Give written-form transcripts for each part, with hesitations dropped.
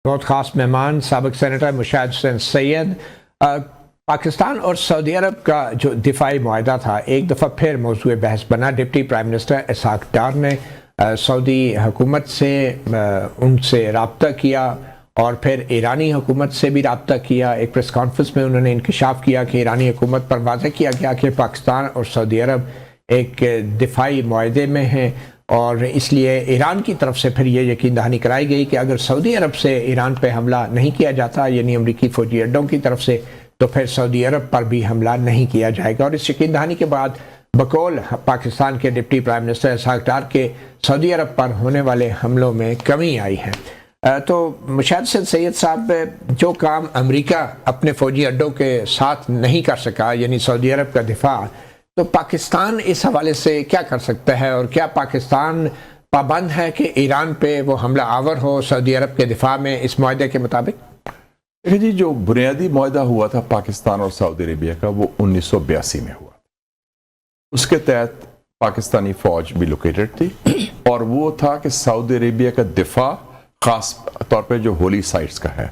بہت خاص مہمان سابق سینیٹر مشاہد حسین سید. پاکستان اور سعودی عرب کا جو دفاعی معاہدہ تھا ایک دفعہ پھر موضوع بحث بنا. Deputy prime minister Ishaq Dar نے سعودی حکومت سے ان سے رابطہ کیا اور پھر ایرانی حکومت سے بھی رابطہ کیا. ایک پریس کانفرنس میں انہوں نے انکشاف کیا کہ ایرانی حکومت پر واضح کیا گیا کہ پاکستان اور سعودی عرب ایک دفاعی معاہدے میں ہیں اور اس لیے ایران کی طرف سے پھر یہ یقین دہانی کرائی گئی کہ اگر سعودی عرب سے ایران پہ حملہ نہیں کیا جاتا یعنی امریکی فوجی اڈوں کی طرف سے تو پھر سعودی عرب پر بھی حملہ نہیں کیا جائے گا. اور اس یقین دہانی کے بعد بقول پاکستان کے deputy prime minister Ishaq Dar کے سعودی عرب پر ہونے والے حملوں میں کمی آئی ہے. تو مشاہد حسین سید صاحب، جو کام امریکہ اپنے فوجی اڈوں کے ساتھ نہیں کر سکا یعنی سعودی عرب کا دفاع، تو پاکستان اس حوالے سے کیا کر سکتا ہے اور کیا پاکستان پابند ہے کہ ایران پہ وہ حملہ آور ہو سعودی عرب کے دفاع میں اس معاہدے کے مطابق؟ جی، جو بنیادی معاہدہ ہوا تھا پاکستان اور سعودی عربیہ کا وہ 1982 میں ہوا. اس کے تحت پاکستانی فوج بھی لوکیٹڈ تھی اور وہ تھا کہ سعودی عربیہ کا دفاع خاص طور پہ جو ہولی سائٹس کا ہے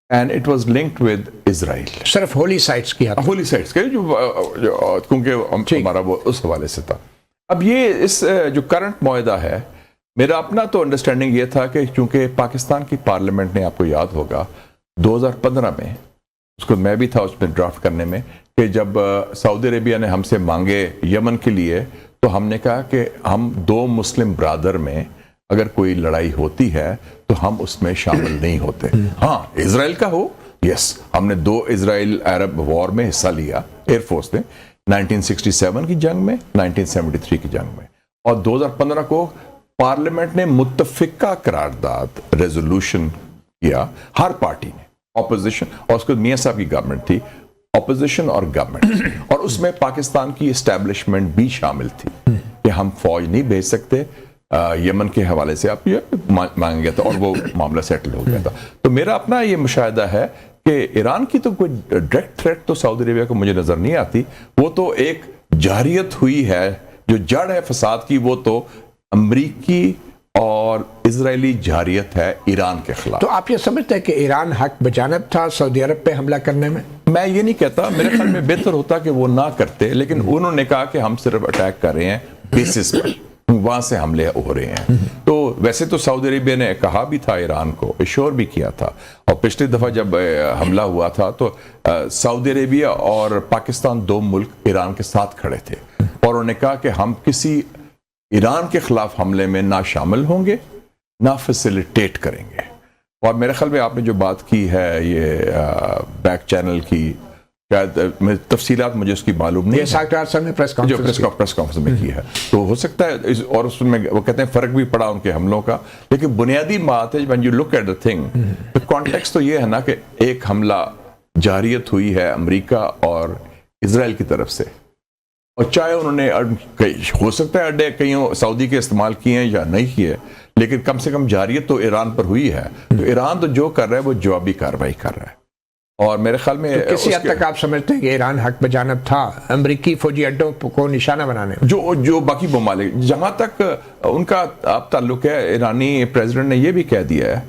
and it was linked with Israel. صرف ہولی سائٹس کی ہولی سائٹس کا کیونکہ ہمارا وہ اس حوالے سے تھا. اب یہ اس جو کرنٹ معاہدہ ہے، میرا اپنا تو انڈرسٹینڈنگ یہ تھا کہ چونکہ پاکستان کی پارلیمنٹ نے، آپ کو یاد ہوگا 2015 میں، اس کو میں بھی تھا اس میں ڈرافٹ کرنے میں، کہ جب سعودی عربیہ نے ہم سے مانگے یمن کے لیے تو ہم نے کہا کہ ہم دو مسلم برادر میں اگر کوئی لڑائی ہوتی ہے تو ہم اس میں شامل نہیں ہوتے. ہاں اسرائیل کا ہو، یس، ہم نے 2 اسرائیل عرب وار میں حصہ لیا ایئر فورس نے، 1967 کی جنگ میں، 1973 کی جنگ میں، اور 2015 کو پارلیمنٹ نے متفقہ قرارداد ریزولوشن کیا ہر پارٹی نے، اپوزیشن، اور اس کو میاں صاحب کی گورنمنٹ تھی، اپوزیشن اور گورنمنٹ، اور اس میں پاکستان کی اسٹیبلشمنٹ بھی شامل تھی کہ ہم فوج نہیں بھیج سکتے یمن کے حوالے سے، آپ یہ مانگ گیا تھا اور وہ معاملہ سیٹل ہو گیا تھا. تو میرا اپنا یہ مشاہدہ ہے کہ ایران کی تو کوئی ڈائریکٹ تھریٹ تو سعودی عربیہ کو مجھے نظر نہیں آتی. وہ تو ایک جارحیت ہوئی ہے، جو جڑ ہے فساد کی، وہ تو امریکی اور اسرائیلی جارحیت ہے ایران کے خلاف. تو آپ یہ سمجھتے ہیں کہ ایران حق بجانب تھا سعودی عرب پہ حملہ کرنے میں؟ میں یہ نہیں کہتا، میرے خیال میں بہتر ہوتا کہ وہ نہ کرتے، لیکن انہوں نے کہا کہ ہم صرف اٹیک کر رہے ہیں بیسس پر، وہاں سے حملے ہو رہے ہیں. تو ویسے تو سعودی عربیہ نے کہا بھی تھا ایران کو، ایشور بھی کیا تھا، اور پچھلی دفعہ جب حملہ ہوا تھا تو سعودی عربیہ اور پاکستان 2 ملک ایران کے ساتھ کھڑے تھے اور انہوں نے کہا کہ ہم کسی ایران کے خلاف حملے میں نہ شامل ہوں گے نہ فیسیلیٹیٹ کریں گے. اور میرے خیال میں آپ نے جو بات کی ہے یہ بیک چینل کی، شاید تفصیلات مجھے اس کی معلوم نہیں ہے، پریس کانفرنس میں کی ہے، تو ہو سکتا ہے، اور اس میں وہ کہتے ہیں فرق بھی پڑا ان کے حملوں کا، لیکن بنیادی بات ہے when you look at the thing، context تو یہ ہے نا کہ ایک حملہ جارحیت ہوئی ہے امریکہ اور اسرائیل کی طرف سے، اور چاہے انہوں نے ہو سکتا ہے اڈے کہیں سعودی کے استعمال کیے ہیں یا نہیں کیے، لیکن کم سے کم جارحیت تو ایران پر ہوئی ہے. تو ایران تو جو کر رہا ہے وہ جوابی کارروائی کر رہا ہے. اور میرے خیال میں کسی حد تک آپ سمجھتے ہیں کہ ایران حق بجانب تھا امریکی فوجی اڈوں کو نشانہ بنانے میں؟ جو باقی ممالک، جہاں تک ان کا آپ تعلق ہے، ایرانی پریزیڈنٹ نے یہ بھی کہہ دیا ہے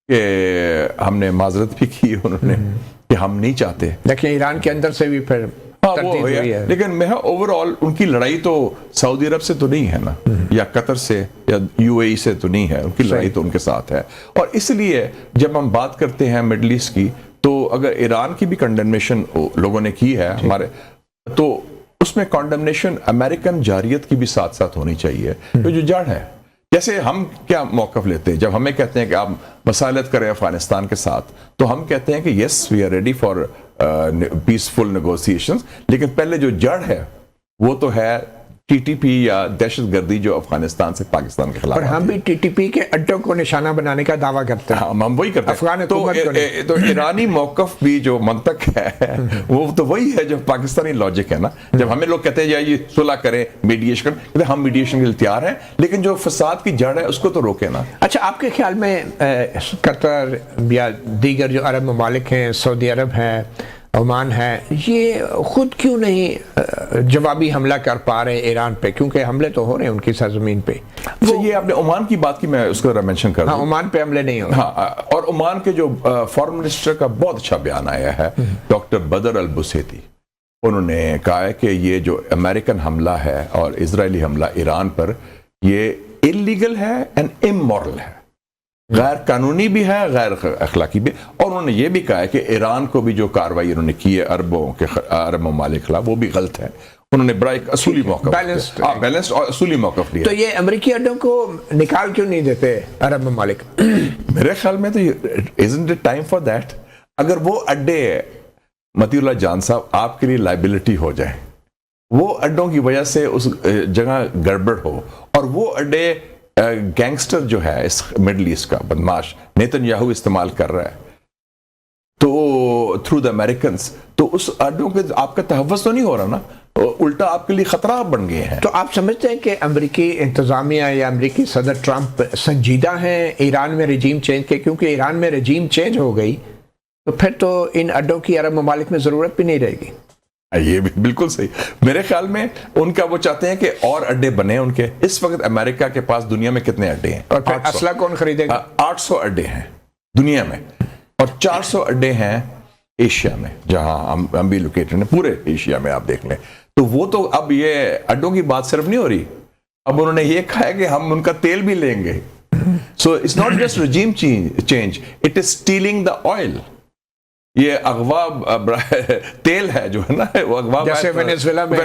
کہ ہم نے معذرت بھی کی انہوں نے کہ ہم نہیں چاہتے. دیکھیں ایران کے اندر سے بھی پھر لیکن میں اوور آل ان کی لڑائی تو سعودی عرب سے تو نہیں ہے نا، یا قطر سے یا UAE سے تو نہیں ہے، ان کی لڑائی تو ان کے ساتھ ہے. اور اس لیے جب ہم بات کرتے ہیں مڈل ایسٹ کی، تو اگر ایران کی بھی کنڈمنیشن لوگوں نے کی ہے ہمارے، تو اس میں کنڈمنیشن امریکن جارحیت کی بھی ساتھ ساتھ ہونی چاہیے، جو جڑ ہے. جیسے ہم کیا موقف لیتے ہیں جب ہمیں کہتے ہیں کہ آپ مسالت کریں افغانستان کے ساتھ، تو ہم کہتے ہیں کہ yes we are ready for peaceful negotiations, لیکن پہلے جو جڑ ہے وہ تو ہے TTP یا دہشت گردی جو افغانستان سے پاکستان کے خلاف. اور ہم بھی TTP کے اڈوں کو نشانہ بنانے کا دعویٰ کرتے ہیں. ہم وہی کرتے ہیں. افغان حکومت تو ایرانی موقف بھی جو منطق ہے وہ تو وہی ہے جو پاکستانی لاجک ہے نا. جب ہمیں لوگ کہتے ہیں یہ صلح کریں، میڈیشن کریں، ہم میڈیشن کے لیے تیار ہیں، لیکن جو فساد کی جڑ ہے اس کو تو روکے نا. اچھا، آپ کے خیال میں قطر یا دیگر جو عرب ممالک ہیں، سعودی عرب ہے، ओमान है, ये खुद क्यों नहीं जवाबी हमला कर पा रहे हैं ईरान पे, क्योंकि हमले तो हो रहे हैं उनकी सरजमीन पे। अच्छा, ये आपने ओमान की बात की, मैं उसको जरा मेंशन कर हाँ, दूं। ओमान पे हमले नहीं हो रहे। हाँ, और ओमान के जो फॉरेन मिनिस्टर का बहुत अच्छा बयान आया है, डॉक्टर बदर अल बुसैती, उन्होंने कहा है कि ये जो अमेरिकन हमला है और इजरायली हमला ईरान पर, ये इलीगल है एंड इमोरल है, गैर कानूनी भी है, गैर अखलाकी भी। और उन्होंने ये भी कहा है कि ईरान को भी जो कार्रवाई उन्होंने की है अरब ममालिक के खिलाफ, वो भी गलत है। उन्होंने बड़ा एक असूली मौका बैलेंस्ड और असूली मौका लिया। तो ये अमेरिकी अड्डों को निकाल क्यों नहीं देते अरब ममालिक? मेरे ख्याल में तो isn't it time for that. अगर वो अड्डे मतीउल्लाह जान साहब आपके लिए लाइबिलिटी हो जाए, वो अड्डों की वजह से उस जगह गड़बड़ हो, और वो अड्डे गैंगस्टर जो है इस मिडल ईस्ट का बदमाश नेतन्याहू इस्तेमाल कर रहा है तो थ्रू द अमेरिकन, तो उस अड्डों के आपका तहफ़्फ़ुज़ तो नहीं हो रहा ना, उल्टा आपके लिए खतरा बन गए हैं। तो आप समझते हैं कि अमेरिकी इंतज़ामिया या अमेरिकी सदर ट्रंप संजीदा हैं ईरान में रजीम चेंज के? क्योंकि ईरान में रजीम चेंज हो गई तो फिर तो इन अड्डों की अरब ममालिक में ज़रूरत भी नहीं रहेगी। ये भी बिल्कुल सही। मेरे ख्याल में उनका वो चाहते हैं कि और अड्डे बने उनके। इस वक्त अमेरिका के पास दुनिया में कितने अड्डे हैं? और फिर असला कौन खरीदेगा? 800 अड्डे हैं दुनिया में, और 400 अड्डे हैं एशिया में, जहां हम भी लोकेटेड हैं, पूरे एशिया में आप देख लें। तो वो तो अब ये अड्डों की बात सिर्फ नहीं हो रही, अब उन्होंने ये कहा है कि हम उनका तेल भी लेंगे। सो it's not just रजीम change, it is stealing the oil. ये अगवा तेल है जो है ना, वो अगवा जैसे वेनेजुएला में,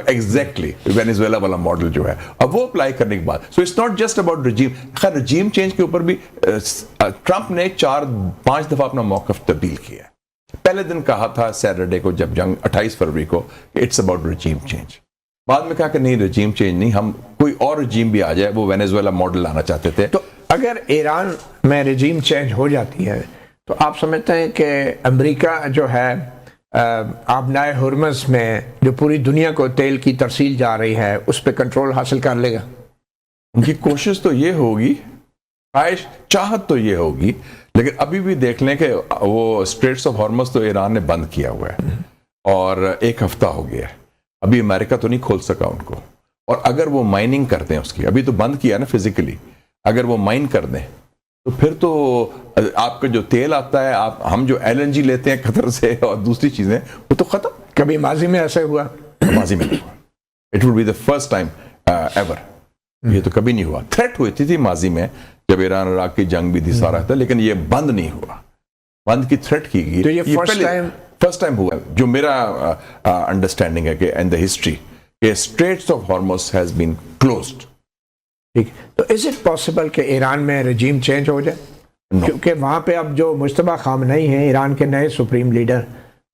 एग्जैक्टली वेनेजुएला वाला मॉडल जो है, अब वो अप्लाई करने के बाद, so it's not just about regime. खैर, रजीम चेंज के ऊपर भी ट्रंप ने 4-5 दफा अपना मौकफ तब्दील किया है। पहले दिन कहा था सैटरडे को, जब जंग 28 फरवरी को, इट्स अबाउट रजीम चेंज। बाद में कहा कि नहीं, रजीम चेंज नहीं, हम कोई और रजीम भी आ जाए, वो वेनेजुएला मॉडल लाना चाहते थे। तो अगर ईरान में रजीम चेंज हो जाती है तो आप समझते हैं कि अमेरिका जो है आबनाए हुर्मस में जो पूरी दुनिया को तेल की तरसील जा रही है, उस पर कंट्रोल हासिल कर लेगा? उनकी कोशिश तो ये होगी, ख्वाहिश चाहत तो ये होगी, लेकिन अभी भी देख लें कि वो स्ट्रेट्स ऑफ हॉर्मस तो ईरान ने बंद किया हुआ है और 1 हफ्ता हो गया है, अभी अमेरिका तो नहीं खोल सका उनको। और अगर वो माइनिंग करते हैं उसकी, अभी तो बंद किया ना फिजिकली, अगर वो माइन कर दें तो फिर तो आपका जो तेल आता है, हम जो LNG लेते हैं कतर से और दूसरी चीजें, वो तो खत्म। कभी माजी में ऐसा हुआ? माजी में नहीं हुआ। It would be the first time ever. ये तो कभी नहीं हुआ। थ्रेट हुई थी माजी में, जब ईरान इराक की जंग भी थी, सारा था, लेकिन ये बंद नहीं हुआ। बंद की थ्रेट की गई, तो ये फर्स्ट टाइम हुआ। जो मेरा अंडरस्टैंडिंग है कि in the history straits of Hormuz has been closed. ठीक, तो इज इट पॉसिबल कि ईरान में रजीम चेंज हो जाए? क्योंकि वहाँ पे अब जो मुश्तबा खामनेई हैं, ईरान के नए सुप्रीम लीडर,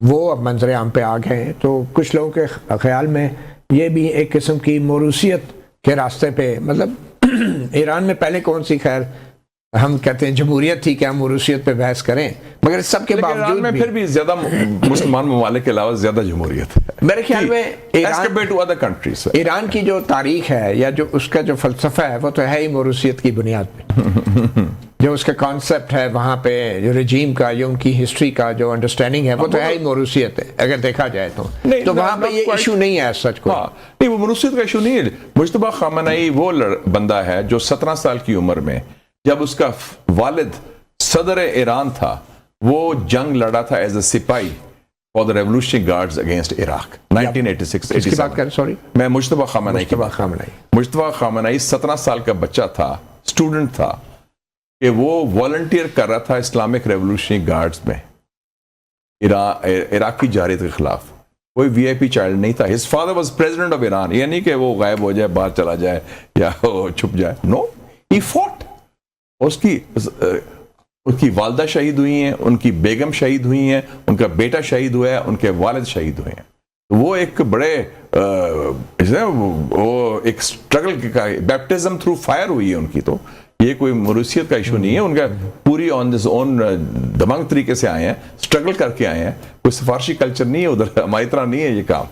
वो अब मंजर आम पे आ गए हैं। तो कुछ लोगों के ख्याल में ये भी एक किस्म की मोरूसियत के रास्ते पे, मतलब ईरान में पहले कौन सी, खैर हम कहते हैं जमहूरियत थी, क्या मोरूसियत पे बहस करें, मगर सबके बावजूद में फिर भी ज्यादा मुसलमान ममालिक के अलावा ज्यादा जमहूरियत है मेरे ख्याल में। ईरान की जो तारीख है या जो उसका जो फलसफा है, वो तो है ही मोरूसियत की बुनियाद पे। जो उसका कॉन्सेप्ट है वहाँ पे, जो रजीम का, जो उनकी हिस्ट्री का जो अंडरस्टैंडिंग है, वो तो है ही मोरूसियत है अगर देखा जाए तो वहाँ पे ये इशू नहीं है सच को। नहीं, वो मोरूसियत का इशू नहीं है। मुश्तबा खामनेई वो बंदा है जो 17 साल की उम्र में, जब उसका वालिद सदर ईरान था, वो जंग लड़ा था एज अ सिपाही for the revolutionary guards against Iraq 1986। बात कर, सॉरी, मैं मुश्तबा खामनेई 17 साल का बच्चा था, स्टूडेंट था, कि वो वॉलंटियर कर रहा था इस्लामिक रेवोल्यूशनरी गार्ड्स में इराक की जारियत के खिलाफ। कोई VIP चाइल्ड नहीं था। His father was president of Iran. ये नहीं कि वो गायब हो जाए, बाहर चला जाए या वो छुप जाए। No, he fought. उसकी वालदा शहीद हुई हैं, उनकी बेगम शहीद हुई हैं, उनका बेटा शहीद हुआ है, उनके वालिद शहीद हुए हैं। वो एक बड़े वो एक स्ट्रगल का, बैप्टिज्म थ्रू फायर हुई है उनकी। तो ये कोई मोरूसियत का इशू नहीं है उनका, पूरी ऑन दिस ओन दमंग तरीके से आए हैं, स्ट्रगल करके आए हैं। कोई सिफारशी कल्चर नहीं है उधर, हमारी तरह नहीं है ये काम।